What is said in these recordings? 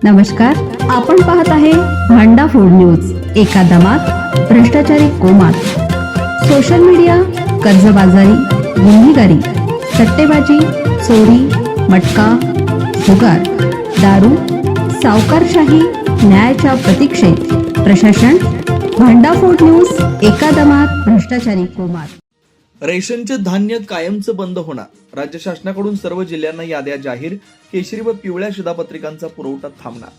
नमस्कार, आपण पाहत आहे भांडा फूड न्यूज. एका दमात भ्रष्टाचारी कोमात. सोशल मीडिया, कर्जबाजारी, गुन्हेगारी, सट्टेबाजी, चोरी, मटका, जुगार, दारू, सावकारशाही, न्यायाच्या प्रतीक्षेत प्रशासन. भांडा फूड न्यूज. एका दमात भ्रष्टाचारी कोमात. रेशनचे धान्य कायमचं बंद होणार. राज्य शासनाकडून सर्व जिल्ह्यांना याद्या जाहीर. केशरी व पिवळ्या शिधापत्रिकांचा पुरवठा थांबणार.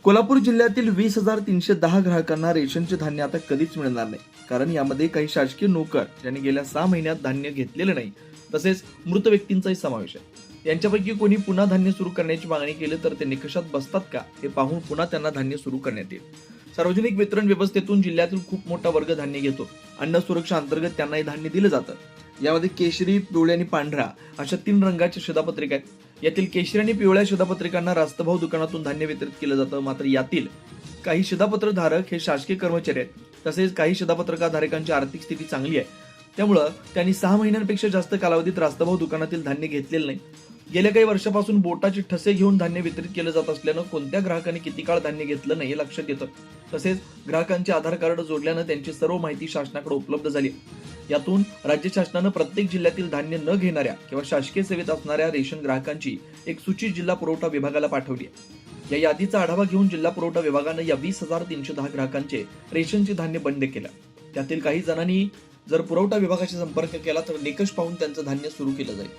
कोल्हापूर जिल्ह्यातील 20,310 ग्राहकांना रेशनचे धान्य आता कधीच मिळणार नाही. कारण यामध्ये काही शासकीय नोकर ज्यांनी गेल्या 6 महिन्यात धान्य घेतलेलं नाही, तसेच मृत व्यक्तींचाही समावेश आहे. यांच्यापैकी कोणी पुन्हा धान्य सुरू करण्याची मागणी केली तर ते निकषात बसतात का हे पाहून पुन्हा त्यांना धान्य सुरू करण्यात येईल. सार्वजनिक वितरण व्यवस्थेतून जिल्ह्यातील खूप मोठा वर्ग धान्य घेतो. अन्न सुरक्षा अंतर्गत त्यांना हे धान्य दिलं जातं. यामध्ये केशरी, पिवळी आणि पांढरा अशा 3 रंगाच्या शिधापत्रिका आहेत. यातील केशरी आणि पिवळ्या शिधापत्रिकांना रास्तभाव दुकानातून धान्य वितरित केलं जातं. मात्र यातील काही शिधापत्रधारक हे शासकीय कर्मचारी आहेत. तसेच काही शिधापत्रकाधारकांची आर्थिक स्थिती चांगली आहे, त्यामुळं त्यांनी 6 महिन्यांपेक्षा जास्त कालावधीत रास्तभाव दुकानातील धान्य घेतलेलं नाही. गेल्या काही वर्षापासून बोटाचे ठसे घेऊन धान्य वितरित केलं जात असल्यानं कोणत्या ग्राहकाने किती काळ धान्य घेतलं नाही हे लक्षात येतं. तसेच ग्राहकांचे आधार कार्ड जोडल्यानं त्यांची सर्व माहिती शासनाकडे उपलब्ध झाली. यातून राज्य शासनानं प्रत्येक जिल्ह्यातील धान्य न घेणाऱ्या किंवा शासकीय सेवेत असणाऱ्या रेशन ग्राहकांची एक सूची जिल्हा पुरवठा विभागाला पाठवली आहे. या यादीचा आढावा घेऊन जिल्हा पुरवठा विभागानं या 20,310 ग्राहकांचे रेशनचे धान्य बंद केलं. त्यातील काही जणांनी जर पुरवठा विभागाशी संपर्क केला तर निकष पाहून त्यांचं धान्य सुरू केलं जाईल.